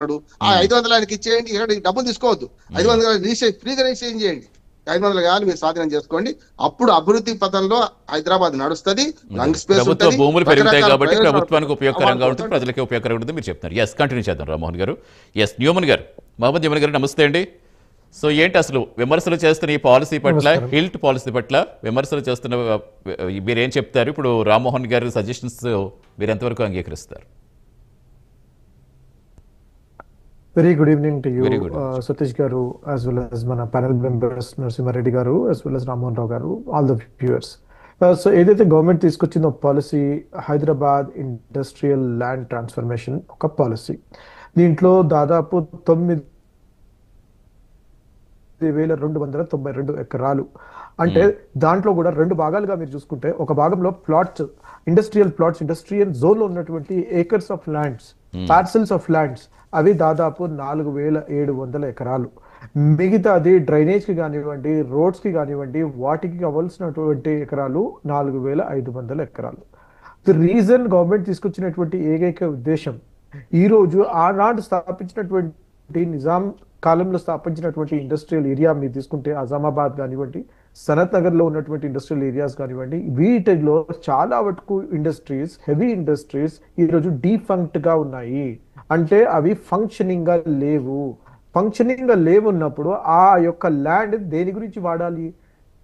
ఆ 500 ఆయనకి ఇచ్చేయండి, ఇక్కడ డబ్బులు తీసుకోవద్దు. 500 రిజిస్ట్రేషన్ ఫ్రీగా రిజిస్ట్రేషన్ చేయండి. 500 కావాలి, మీరు స్వాధీనం చేసుకోండి. అప్పుడు అభివృద్ధి పథంలో హైదరాబాద్ నడుస్తుంది. లంగ్ స్పేస్ ప్రభుత్వ ఉంటుంది, భూములు పెరుగుతాయి రకరకాల కాబట్టి ప్రయోజనాలు ప్రభుత్వానికి ఉపయోగకరంగా ఉంటుంది, ఉంటాయి. ప్రజలకి ఉపయోగకరంగా ఉంటుంది మీరు చెప్తున్నారు. ఎస్, కంటిన్యూ చేద్దాం రామ్మోహన్ గారు. ఎస్, న్యూమన్ గారు, మహమ్మద్ న్యూమన్ గారు నమస్తే అండి. సో ఏంటి అసలు విమర్శలు చేస్తున్న ఈ పాలసీ పట్ల, హిల్ట్ పాలసీ పట్ల విమర్శలు చేస్తున్న మీరేం చెప్తారు? ఇప్పుడు రామ్మోహన్ గారి సజెషన్స్ మీరు ఎంతవరకు అంగీకరిస్తారు? Very good evening to you, Very good evening. Satish Garu, as well as మన panel members Narasimha Reddy Garu, as well as Rammohan Rao Garu, all the viewers. So ఏదైతే గవర్నమెంట్ తీసుకొచ్చిందో policy, Hyderabad industrial land transformation ఒక policy. దీంట్లో దాదాపు 9,292 ఎకరాలు, అంటే దాంట్లో కూడా 2 భాగాలుగా మీరు చూసుకుంటే, ఒక భాగంలో plots, industrial plots, industrial zone లో ఉన్నటువంటి acres of lands, parcels of lands, అవి దాదాపు 4,700 ఎకరాలు. మిగతాది డ్రైనేజ్ కి కానివ్వండి, రోడ్స్ కి కానివ్వండి, వాటికి కావాల్సినటువంటి ఎకరాలు 4,500 ఎకరాలు. ది రీజన్ గవర్నమెంట్ తీసుకొచ్చినటువంటి ఏకైక ఉద్దేశం, ఈ రోజు ఆనాడు స్థాపించినటువంటి నిజాం కాలంలో స్థాపించినటువంటి ఇండస్ట్రియల్ ఏరియా మీరు తీసుకుంటే, అజామాబాద్ కానివ్వండి, సనత్ నగర్ లో ఉన్నటువంటి ఇండస్ట్రియల్ ఏరియాస్ కానివ్వండి, వీటిలో చాలా వరకు ఇండస్ట్రీస్, హెవీ ఇండస్ట్రీస్ ఈ రోజు డీఫంక్ట్ గా ఉన్నాయి. అంటే అవి ఫంక్షనింగ్ గా లేవు. ఫంక్షనింగ్ గా లేవున్నప్పుడు ఆ యొక్క ల్యాండ్ దేని గురించి వాడాలి?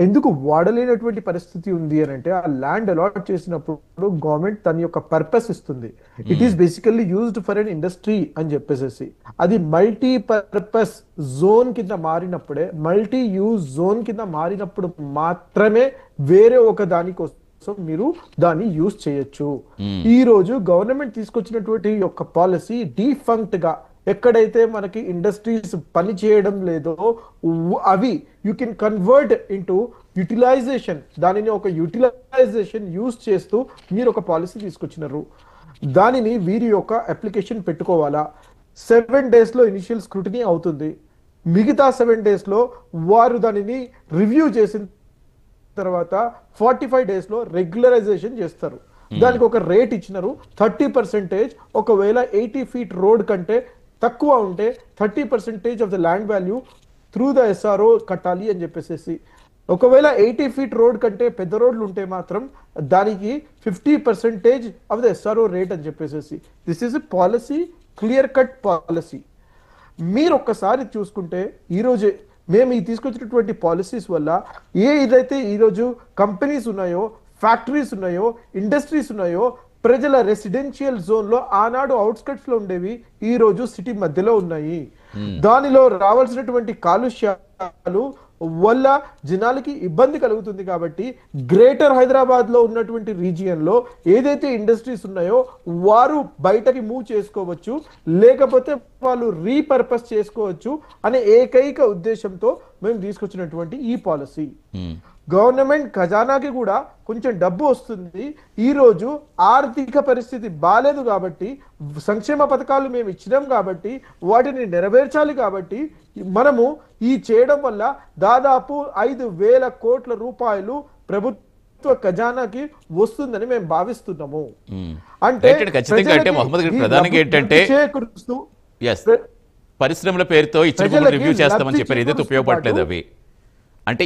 ఎందుకు వాడలేనటువంటి పరిస్థితి ఉంది అని అంటే, ఆ ల్యాండ్ అలాట్ చేసినప్పుడు గవర్నమెంట్ తన యొక్క పర్పస్ ఇస్తుంది. It is basically used for an industry అని చెప్పేసి, అది మల్టీ పర్పస్ జోన్ కింద మారినప్పుడే, మల్టీ యూజ్ జోన్ కింద మారినప్పుడు మాత్రమే వేరే ఒక దానికోసం మీరు దాన్ని యూజ్ చేయొచ్చు. ఈ రోజు గవర్నమెంట్ తీసుకొచ్చినటువంటి యొక్క పాలసీ డీఫంక్ట్ గా, ఎక్కడైతే మనకి ఇండస్ట్రీస్ పని చేయడం లేదో అవి you can convert into utilization, దానిని ఒక యూటిలైజేషన్ యూజ్ చేస్తూ మీరు ఒక పాలసీ తీసుకొచ్చినారు. దానిని వీరి యొక్క అప్లికేషన్ పెట్టుకోవాలా, 7 days లో ఇనిషియల్ స్క్రూటినీ అవుతుంది. మిగతా 7 days లో వారు దానిని రివ్యూ చేసిన తర్వాత 45 days లో రెగ్యులరైజేషన్ చేస్తారు. దానికి ఒక రేట్ ఇచ్చినారు 30%. ఒకవేళ 80 feet రోడ్ కంటే తక్కువ ఉంటే 30% of the land value through the SRO కట్టాలి అని చెప్పేసి. ఒకవేళ 80 feet రోడ్ కంటే పెద్ద రోడ్లు ఉంటే మాత్రం దానికి 50% ఆఫ్ ద ఎస్ఆర్ఓ రేట్ అని చెప్పేసి. This is a policy, clear cut policy. మీరు ఒక్కసారి చూసుకుంటే, ఈరోజు మేము ఈ తీసుకొచ్చినటువంటి పాలసీస్ వల్ల ఏదైతే ఈరోజు కంపెనీస్ ఉన్నాయో, ఫ్యాక్టరీస్ ఉన్నాయో, ఇండస్ట్రీస్ ఉన్నాయో, ప్రజల రెసిడెన్షియల్ జోన్ లో ఆనాడు అవుట్స్కట్స్ లో ఉండేవి, ఈ రోజు సిటీ మధ్యలో ఉన్నాయి. దానిలో రావాల్సినటువంటి కాలుష్యాలు వల్ల జనాలకి ఇబ్బంది కలుగుతుంది. కాబట్టి గ్రేటర్ హైదరాబాద్ లో ఉన్నటువంటి రీజియన్ లో ఏదైతే ఇండస్ట్రీస్ ఉన్నాయో వారు బయటకి మూవ్ చేసుకోవచ్చు, లేకపోతే వాళ్ళు రీపర్పస్ చేసుకోవచ్చు అనే ఏకైక ఉద్దేశంతో మేము తీసుకొచ్చినటువంటి ఈ పాలసీ. గవర్నమెంట్ ఖజానాకి కూడా కొంచెం డబ్బు వస్తుంది. ఈ రోజు ఆర్థిక పరిస్థితి బాలేదు కాబట్టి, సంక్షేమ పథకాలు మేము ఇచ్చినాం కాబట్టి వాటిని నెరవేర్చాలి. కాబట్టి మనము ఈ చేయడం వల్ల దాదాపు 5,000 కోట్ల రూపాయలు ప్రభుత్వ ఖజానాకి వస్తుందని మేము భావిస్తున్నాము. అంటే పరిశ్రమల పేరుతో ఇచ్చిన రివ్యూ చేస్తామని చెప్పారు, ఏదైతే ఉపయోగపడలేదు అవి, అంటే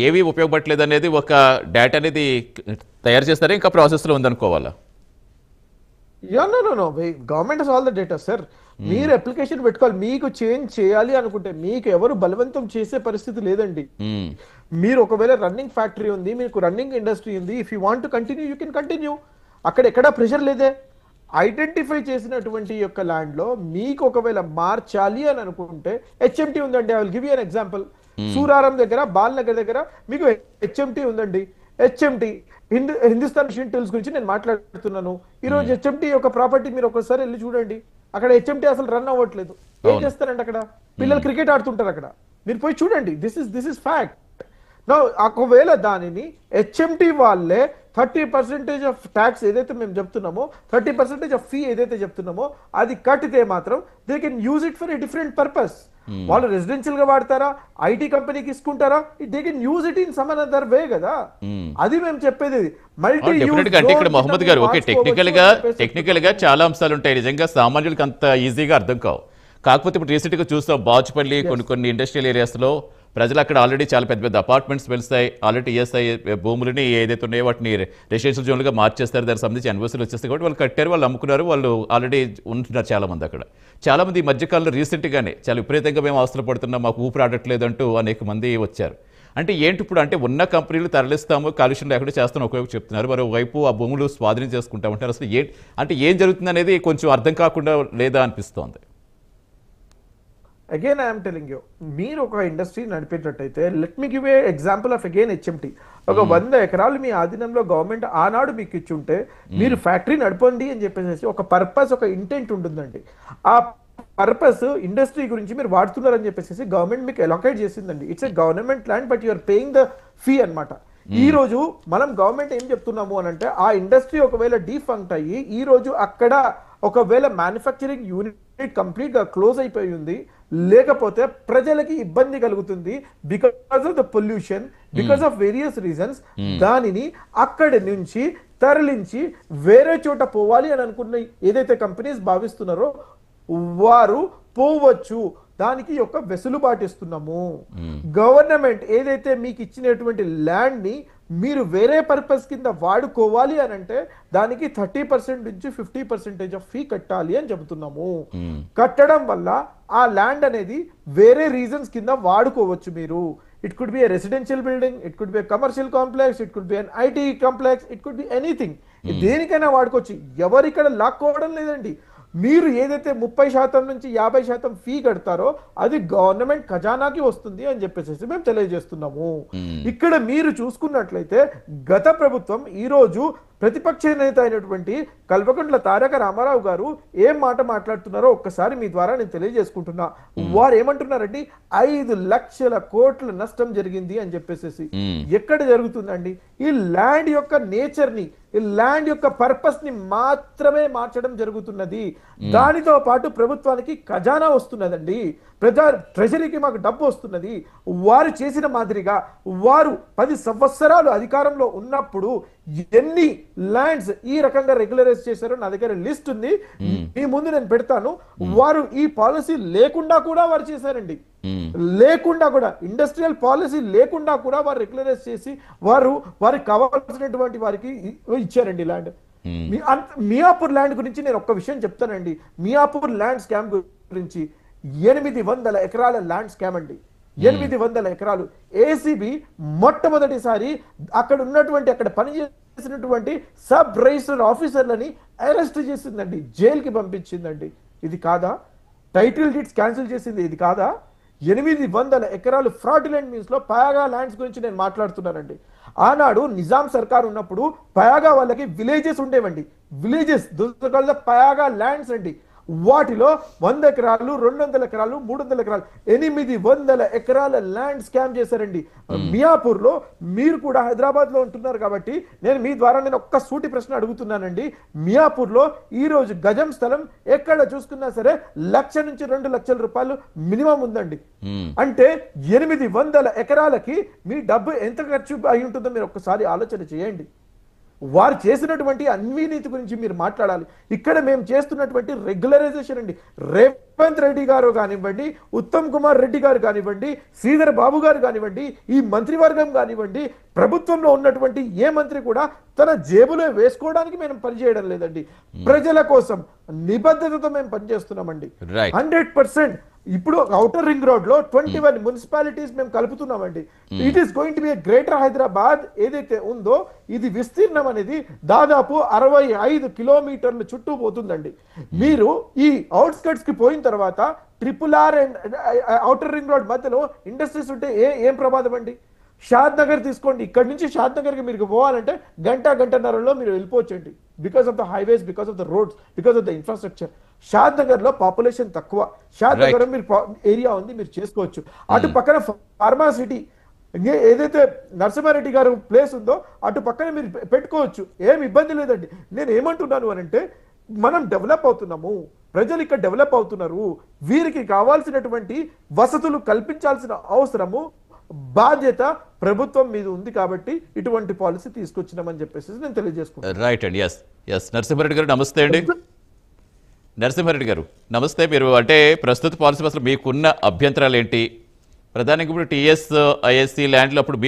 ఏవి ఉపయోగపడలేదు అనేది ఒక డేటా అనేది తయారు చేస్తారా, ఇంకా ప్రాసెస్ లో ఉందనుకోవాలా? Government all the data sir. మీరు అప్లికేషన్ పెట్టుకోవాలి. మీకు చేంజ్ చేయాలి అనుకుంటే మీకు ఎవరు బలవంతం చేసే పరిస్థితి లేదండి. మీరు ఒకవేళ రన్నింగ్ ఫ్యాక్టరీ ఉంది, మీకు రన్నింగ్ ఇండస్ట్రీ ఉంది, if you want to continue you can continue. అక్కడ ఎక్కడా ప్రెషర్ లేదే. ఐడెంటిఫై చేసినటువంటి యొక్క ల్యాండ్ లో మీకు ఒకవేళ మార్చాలి అని అనుకుంటే, హెచ్ఎంటీ ఉందండి. I will give you an example. Suraram దగ్గర, బాల్ నగర్ దగ్గర మీకు హెచ్ఎంటీ ఉందండి. హెచ్ఎంటీ హిందుస్థాన్ మిషన్ టూల్స్ గురించి నేను మాట్లాడుతున్నాను. ఈ రోజు హెచ్ఎంటీ యొక్క ప్రాపర్టీ మీరు ఒకసారి వెళ్ళి చూడండి. అక్కడ హెచ్ఎంటీ అసలు రన్ అవ్వట్లేదు. ఏం చేస్తారంటే అక్కడ పిల్లలు క్రికెట్ ఆడుతుంటారు. అక్కడ మీరు పోయి చూడండి. This is fact. ఒకవేళ దానిని హెచ్ఎంటీ వాళ్ళే 30% ఆఫ్ ట్యాక్స్ ఏదైతే మేము చెప్తున్నామో, 30% ఆఫ్ ఫీ ఏదైతే చెప్తున్నామో అది కట్టితే మాత్రం they can use it for a different purpose. వాళ్ళు రెసిడెన్షియల్ గా వాడతారా, ఐటీ కంపెనీకి ఇసుకుంటారా, they can use it in some another way కదా. అది మేము చెప్పేది. మల్టీ ఇక్కడ మహమ్మద్ గారు, ఓకే, టెక్నికల్ గా చాలా అంశాలు ఉంటాయి, నిజంగా సామాన్యులకి అంత ఈజీగా అర్థం కావు. కాకపోతే ఇప్పుడు రీసెంట్గా చూస్తాం బాచుపల్లి కొన్ని ఇండస్ట్రియల్ ఏరియాస్లో ప్రజలు అక్కడ ఆల్రెడీ చాలా పెద్ద పెద్ద అపార్ట్మెంట్స్ వెళ్తాయి, ఆల్రెడీ ఈఎస్ఐ భూములని ఏదైతే ఉన్నాయో వాటిని రెసిడెన్షియల్ జోన్లుగా మార్చేస్తారు, దానికి సంబంధించి ఎన్ఓసీలు వచ్చేస్తాయి కాబట్టి వాళ్ళు కట్టారు, వాళ్ళు అమ్ముకున్నారు, వాళ్ళు ఆల్రెడీ ఉంటున్నారు చాలామంది అక్కడ. చాలామంది ఈ మధ్యకాలంలో రీసెంట్గానే చాలా విపరీతంగా మేము అవసరం పడుతున్నాం, మాకు ఊపిరి ఆడట్లేదు అంటూ అనేక మంది వచ్చారు. అంటే ఏంటి ఇప్పుడు అంటే ఉన్న కంపెనీలు తరలిస్తాము, కాలుష్యం లేకుండా చేస్తాం ఒకవైపు చెప్తున్నారు, మరోవైపు ఆ భూములు స్వాధీనం చేసుకుంటామంటారు. అసలు అంటే ఏం జరుగుతుంది అనేది కొంచెం అర్థం కాకుండా లేదా అనిపిస్తోంది. అగైన్ ఐఎమ్ టెలింగ్ యూ, మీరు ఒక ఇండస్ట్రీ నడిపేటట్టయితే let me give a example of again HMT. ఒక 100 ఎకరాలు మీ ఆధీనంలో గవర్నమెంట్ ఆనాడు మీకు ఇచ్చుంటే మీరు ఫ్యాక్టరీ నడపండి అని చెప్పేసి ఒక పర్పస్, ఒక ఇంటెంట్ ఉంటుందండి. ఆ పర్పస్ ఇండస్ట్రీ గురించి మీరు వాడుతున్నారని చెప్పేసి గవర్నమెంట్ మీకు అలొకేట్ చేసిందండి. It's a government land but you're paying the fee అనమాట. ఈ రోజు మనం గవర్నమెంట్ ఏం చెప్తున్నాము అని అంటే, ఆ ఇండస్ట్రీ ఒకవేళ డీఫంక్ట్ అయ్యి ఈ రోజు అక్కడ ఒకవేళ మ్యానుఫ్యాక్చరింగ్ యూనిట్ కంప్లీట్ గా క్లోజ్ అయిపోయి ఉంది, లేకపోతే ప్రజలకి ఇబ్బంది కలుగుతుంది because of the pollution, because of various reasons, దానిని అక్కడి నుంచి తరలించి వేరే చోట పోవాలి అని అనుకున్న ఏదైతే కంపెనీస్ భావిస్తున్నారో వారు పోవచ్చు. దానికి ఒక వెసులుబాటు ఇస్తున్నాము. గవర్నమెంట్ ఏదైతే మీకు ఇచ్చినటువంటి ల్యాండ్ ని మీరు వేరే పర్పస్ కింద వాడుకోవాలి అని అంటే దానికి 30% నుంచి 50% ఆఫ్ ఫీ కట్టాలి అని చెబుతున్నాము. కట్టడం వల్ల ఆ ల్యాండ్ అనేది వేరే రీజన్స్ కింద వాడుకోవచ్చు మీరు. It could be a residential building, it could be a commercial complex, it could be N IT complex, it could be anything. దేనికైనా వాడుకోవచ్చు, ఎవరిక్కడ లాక్కోవడం లేదండి. మీరు ఏదైతే 30% నుంచి 50% ఫీ కడతారో అది గవర్నమెంట్ ఖజానాకి వస్తుంది అని చెప్పేసి మేము తెలియజేస్తున్నాము. ఇక్కడ మీరు చూసుకున్నట్లయితే గత ప్రభుత్వం ఈ రోజు ప్రతిపక్ష నేత అయినటువంటి కల్వకుంట్ల తారక రామారావు గారు ఏం మాట మాట్లాడుతున్నారో ఒక్కసారి మీ ద్వారా నేను తెలియజేసుకుంటున్నా. వారు ఏమంటున్నారండి, 5 లక్షల కోట్ల నష్టం జరిగింది అని చెప్పేసి. ఎక్కడ జరుగుతుందండి? ఈ ల్యాండ్ యొక్క నేచర్ ని, ఈ ల్యాండ్ యొక్క పర్పస్ ని మాత్రమే మార్చడం జరుగుతున్నది. దానితో పాటు ప్రభుత్వానికి ఖజానా వస్తున్నదండి, ట్రెజరీకి మాకు డబ్బు వస్తున్నది. వారు చేసిన మాదిరిగా వారు 10 సంవత్సరాలు అధికారంలో ఉన్నప్పుడు ఎన్ని ల్యాండ్స్ ఈ రకంగా రెగ్యులరైజ్ చేశారో నా దగ్గర లిస్ట్ ఉంది, మీ ముందు నేను పెడతాను. వారు ఈ పాలసీ లేకుండా కూడా వారు చేశారండి, లేకుండా కూడా ఇండస్ట్రియల్ పాలసీ లేకుండా కూడా వారు రెగ్యులరైజ్ చేసి వారికి కావాల్సినటువంటి వారికి ఇచ్చారండి ల్యాండ్. మియాపూర్ ల్యాండ్ గురించి నేను ఒక్క విషయం చెప్తానండి. మియాపూర్ ల్యాండ్ స్కామ్ గురించి 800 ఎకరాల ల్యాండ్ స్కామ్ అండి. 800 ఎకరాలు. ఏసీబీ మొట్టమొదటిసారి అక్కడ ఉన్నటువంటి అక్కడ పనిచేసినటువంటి సబ్ రిజిస్టర్ ఆఫీసర్లని అరెస్ట్ చేసిందండి, జైలుకి పంపించిందండి. ఇది కాదా? టైటిల్ డీడ్స్ క్యాన్సిల్ చేసింది ఇది కాదా? 800 ఎకరాలు ఫ్రాడ్యులెంట్ మీన్స్ లో పయాగా ల్యాండ్స్ గురించి నేను మాట్లాడుతున్నానండి. ఆనాడు నిజాం సర్కార్ ఉన్నప్పుడు పయాగా వాళ్ళకి విలేజెస్ ఉండేవండి, విలేజెస్ పయాగా ల్యాండ్స్ అండి. వాటిలో 100 ఎకరాలు, 200 ఎకరాలు, 300 ఎకరాలు, 800 ఎకరాల ల్యాండ్ స్కామ్ చేశారండి. మియాపూర్ లో మీరు కూడా హైదరాబాద్ లో ఉంటున్నారు కాబట్టి నేను మీ ద్వారా ఒక్క సూటి ప్రశ్న అడుగుతున్నానండి. మియాపూర్ లో ఈ రోజు గజం స్థలం ఎక్కడ చూసుకున్నా సరే 1,00,000 నుంచి 2 లక్షల రూపాయలు మినిమం ఉందండి. అంటే 800 ఎకరాలకి మీ డబ్బు ఎంత ఖర్చు అయి ఉంటుందో మీరు ఒక్కసారి ఆలోచన చేయండి. వారు చేసినటువంటి అవినీతి గురించి మీరు మాట్లాడాలి. ఇక్కడ మేము చేస్తున్నటువంటి రెగ్యులరైజేషన్ అండి. రేవంత్ రెడ్డి గారు కానివ్వండి, ఉత్తమ్ కుమార్ రెడ్డి గారు కానివ్వండి, శ్రీధర్ బాబు గారు కానివ్వండి, ఈ మంత్రివర్గం కానివ్వండి, ప్రభుత్వంలో ఉన్నటువంటి ఏ మంత్రి కూడా తన జేబులో వేసుకోవడానికి మేము పనిచేయడం లేదండి. ప్రజల కోసం నిబద్ధతతో మేము పనిచేస్తున్నామండి 100%. ఇప్పుడు ఔటర్ రింగ్ రోడ్ లో 21 మున్సిపాలిటీస్ మేము కలుపుతున్నామండి. It is going to be greater Hyderabad ఏదైతే ఉందో ఇది విస్తీర్ణం అనేది దాదాపు 65 కిలోమీటర్ల చుట్టూ పోతుందండి. మీరు ఈ అవుట్స్కట్స్ కి పోయిన తర్వాత RRR and outer ring road మధ్యలో ఇండస్ట్రీస్ ఉంటే ఏం ప్రమాదం అండి? షాద్ నగర్ తీసుకోండి, ఇక్కడ నుంచి షాద్ నగర్ కి మీరు పోవాలంటే గంటన్నరలో మీరు వెళ్ళిపోవచ్చండి. Because of the highways, because of the roads, because of the infrastructure. Shadnagar లో పాపులేషన్ తక్కువ, షాద్ నగర్ మీరు ఏరియా ఉంది, మీరు చేసుకోవచ్చు. అటు పక్కన ఫార్మా సిటీ ఏదైతే నరసింహారెడ్డి గారు ప్లేస్ ఉందో అటు పక్కన మీరు పెట్టుకోవచ్చు, ఏం ఇబ్బంది లేదండి. నేను ఏమంటున్నాను అని అంటే మనం డెవలప్ అవుతున్నాము, ప్రజలు ఇక్కడ డెవలప్ అవుతున్నారు, వీరికి కావాల్సినటువంటి వసతులు కల్పించాల్సిన అవసరము బాధ్యత ప్రభుత్వం మీద ఉంది కాబట్టి ఇటువంటి పాలసీ తీసుకొచ్చినామని చెప్పేసి నేను తెలియజేసుకుంటాను. రైట్ అండి. ఎస్ నరసింహారెడ్డి గారు నమస్తే అండి. నరసింహారెడ్డి గారు నమస్తే. మీరు అంటే ప్రస్తుత పాలసీ అసలు మీకున్న అభ్యంతరాలు ఏంటి? ప్రధానంగా ఇప్పుడు టీఎస్ ఐఎస్సి ల్యాండ్లో అప్పుడు మీ